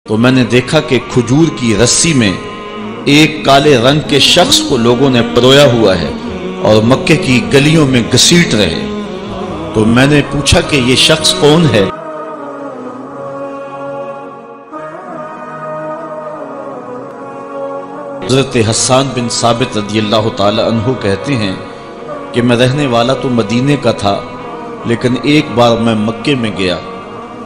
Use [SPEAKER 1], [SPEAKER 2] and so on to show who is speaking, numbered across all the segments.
[SPEAKER 1] تو میں نے دیکھا کہ کھجور کی رسی میں ایک کالے رنگ کے شخص کو لوگوں نے پرویا ہوا ہے اور مکے کی گلیوں میں گھسیٹ رہے۔ تو میں نے پوچھا کہ یہ شخص کون ہے؟ حضرت حسان بن ثابت رضی اللہ تعالی عنہ کہتے ہیں کہ میں رہنے والا تو مدینے کا تھا، لیکن ایک بار میں مکے میں گیا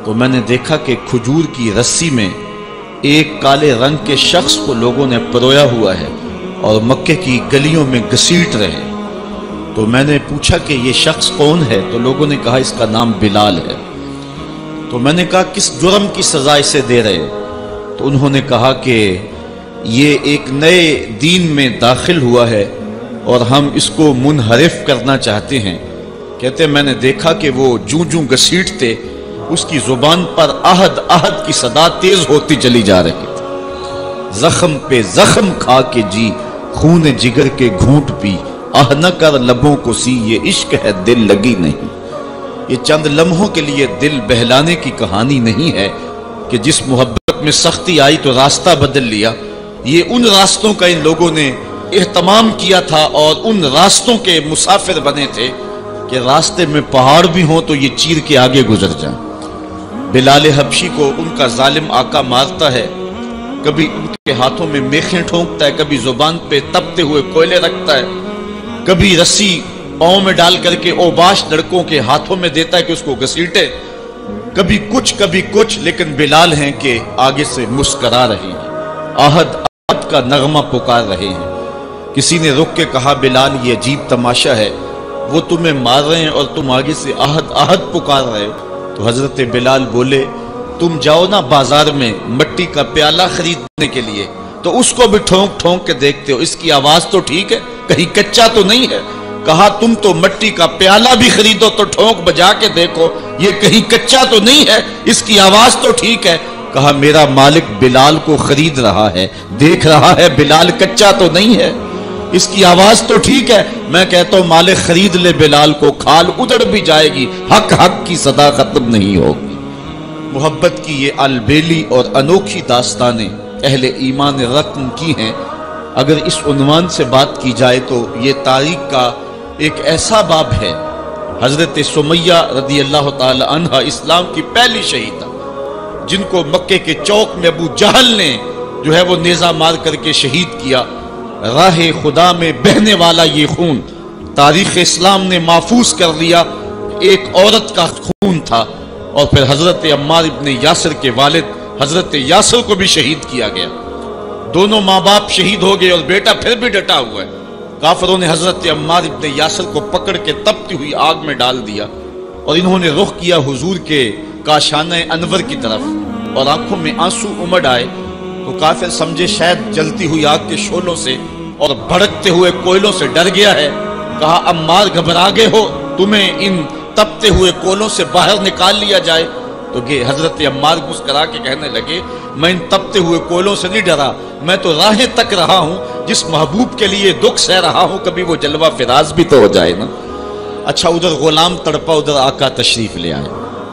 [SPEAKER 1] تو میں نے دیکھا کہ کھجور کی رسی میں ایک کالے رنگ کے شخص کو لوگوں نے پرویا ہوا ہے اور مکے کی گلیوں میں گھسیٹ رہے۔ تو میں نے پوچھا کہ یہ شخص کون ہے؟ تو لوگوں نے کہا اس کا نام بلال ہے۔ تو میں نے کہا کس جرم کی سزا اسے دے رہے؟ تو انہوں نے کہا کہ یہ ایک نئے دین میں داخل ہوا ہے اور ہم اس کو منحرف کرنا چاہتے ہیں۔ کہتے میں نے دیکھا کہ وہ جوں جوں گھسیٹتے اس کی زبان پر احد احد کی صدا تیز ہوتی چلی جا رہی تھی۔ زخم پہ زخم کھا کے جی، خون جگر کے گھونٹ پی، آہ نہ کر لبوں کو سی، یہ عشق ہے دل لگی نہیں۔ یہ چند لمحوں کے لیے دل بہلانے کی کہانی نہیں ہے کہ جس محبت میں سختی آئی تو راستہ بدل لیا۔ یہ ان راستوں کا ان لوگوں نے اہتمام کیا تھا اور ان راستوں کے مسافر بنے تھے کہ راستے میں پہاڑ بھی ہوں تو یہ چیر کے آگے گزر جائیں۔ بلال حبشی کو ان کا ظالم آقا مارتا ہے، کبھی ان کے ہاتھوں میں میخیں ٹھونکتا ہے، کبھی زبان پہ تپتے ہوئے کوئلے رکھتا ہے، کبھی رسی پاؤں میں ڈال کر کے اوباش لڑکوں کے ہاتھوں میں دیتا ہے کہ اس کو گھسیٹے، کبھی کچھ، لیکن بلال ہیں کہ آگے سے مسکرا رہے ہیں، آہد آہد کا نغمہ پکار رہے ہیں۔ کسی نے رک کے کہا بلال یہ عجیب تماشا ہے، وہ تمہیں مار رہے ہیں اور تم آگے سے آہد آہد پکار رہے ہو۔ تو حضرت بلال بولے تم جاؤ نا بازار میں مٹی کا پیالہ خریدنے کے لیے تو اس کو بھی ٹھونک ٹھونک کے دیکھتے ہو، اس کی آواز تو ٹھیک ہے، کہیں کچا تو نہیں ہے۔ کہا تم تو مٹی کا پیالہ بھی خریدو تو ٹھونک بجا کے دیکھو، یہ کہیں کچا تو نہیں ہے، اس کی آواز تو ٹھیک ہے۔ کہا میرا مالک بلال کو خرید رہا ہے، دیکھ رہا ہے بلال کچا تو نہیں ہے، اس کی آواز تو ٹھیک ہے۔ میں کہتا ہوں مالک خرید لے بلال کو، کھال ادڑ بھی جائے گی، حق کی صدا ختم نہیں ہوگی۔ محبت کی یہ البیلی اور انوکھی داستانیں اہل ایمان رقم کی ہیں۔ اگر اس عنوان سے بات کی جائے تو یہ تاریخ کا ایک ایسا باب ہے۔ حضرت سمیہ رضی اللہ تعالی عنہ اسلام کی پہلی شہیدہ، جن کو مکے کے چوک میں ابو جہل نے جو ہے وہ نیزہ مار کر کے شہید کیا۔ راہ خدا میں بہنے والا یہ خون تاریخ اسلام نے محفوظ کر لیا، ایک عورت کا خون تھا۔ اور پھر حضرت عمار ابن یاسر کے والد حضرت یاسر کو بھی شہید کیا گیا، دونوں ماں باپ شہید ہو گئے اور بیٹا پھر بھی ڈٹا ہوا ہے۔ کافروں نے حضرت عمار ابن یاسر کو پکڑ کے تپتی ہوئی آگ میں ڈال دیا اور انہوں نے رخ کیا حضور کے کاشانہ انور کی طرف اور آنکھوں میں آنسو امڑ آئے۔ تو کافر سمجھے شاید جلتی ہوئی آگ کے شعلوں سے اور بھڑکتے ہوئے کوئلوں سے ڈر گیا ہے۔ کہا عمار گھبرا گئے ہو، تمہیں ان تپتے ہوئے کوئلوں سے باہر نکال لیا جائے؟ تو حضرت عمار مسکرا کے کہنے لگے میں ان تپتے ہوئے کوئلوں سے نہیں ڈرا، میں تو راہیں تک رہا ہوں، جس محبوب کے لیے دکھ سہ رہا ہوں کبھی وہ جلوہ فراز بھی تو ہو جائے نا۔ اچھا ادھر غلام تڑپا، ادھر آقا تشریف لے آئے۔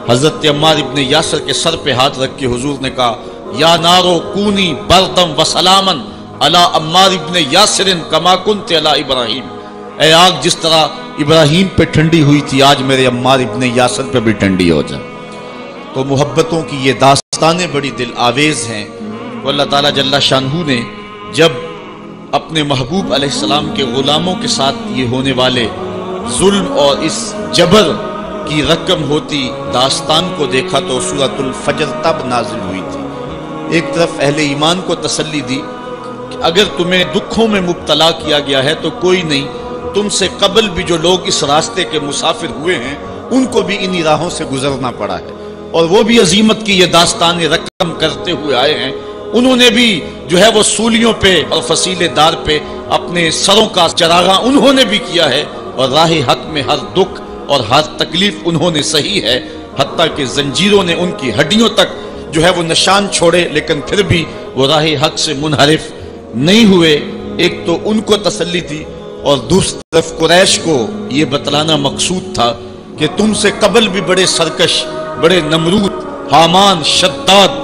[SPEAKER 1] حضرت عمار ابن یاسر کے سر پہ ہاتھ رکھ کے حضور نے کہا یا نارو کونی بردم و سلامن علی عمار ابن یاسر کما کنت علی ابراہیم، اے آگ جس طرح ابراہیم پہ ٹھنڈی ہوئی تھی آج میرے عمار ابن یاسر پہ بھی ٹھنڈی ہو جائے۔ تو محبتوں کی یہ داستانیں بڑی دل آویز ہیں۔ تو اللہ تعالیٰ جل شانہ نے جب اپنے محبوب علیہ السلام کے غلاموں کے ساتھ یہ ہونے والے ظلم اور اس جبر کی رقم ہوتی داستان کو دیکھا تو سورۃ الفجر تب نازل ہوئی تھی۔ ایک طرف اہل ایمان کو تسلی دی کہ اگر تمہیں دکھوں میں مبتلا کیا گیا ہے تو کوئی نہیں، تم سے قبل بھی جو لوگ اس راستے کے مسافر ہوئے ہیں ان کو بھی انہی راہوں سے گزرنا پڑا ہے اور وہ بھی عظیمت کی یہ داستان رقم کرتے ہوئے آئے ہیں۔ انہوں نے بھی جو ہے وہ سولیوں پہ اور فصیلے دار پہ اپنے سروں کا چراغاں انہوں نے بھی کیا ہے اور راہ حق میں ہر دکھ اور ہر تکلیف انہوں نے سہی ہے، حتیٰ کہ زنجیروں نے ان کی ہڈیوں تک جو ہے وہ نشان چھوڑے، لیکن پھر بھی وہ راہ حق سے منحرف نہیں ہوئے۔ ایک تو ان کو تسلی تھی اور دوسری طرف قریش کو یہ بتلانا مقصود تھا کہ تم سے قبل بھی بڑے سرکش، بڑے نمرود، حامان، شداد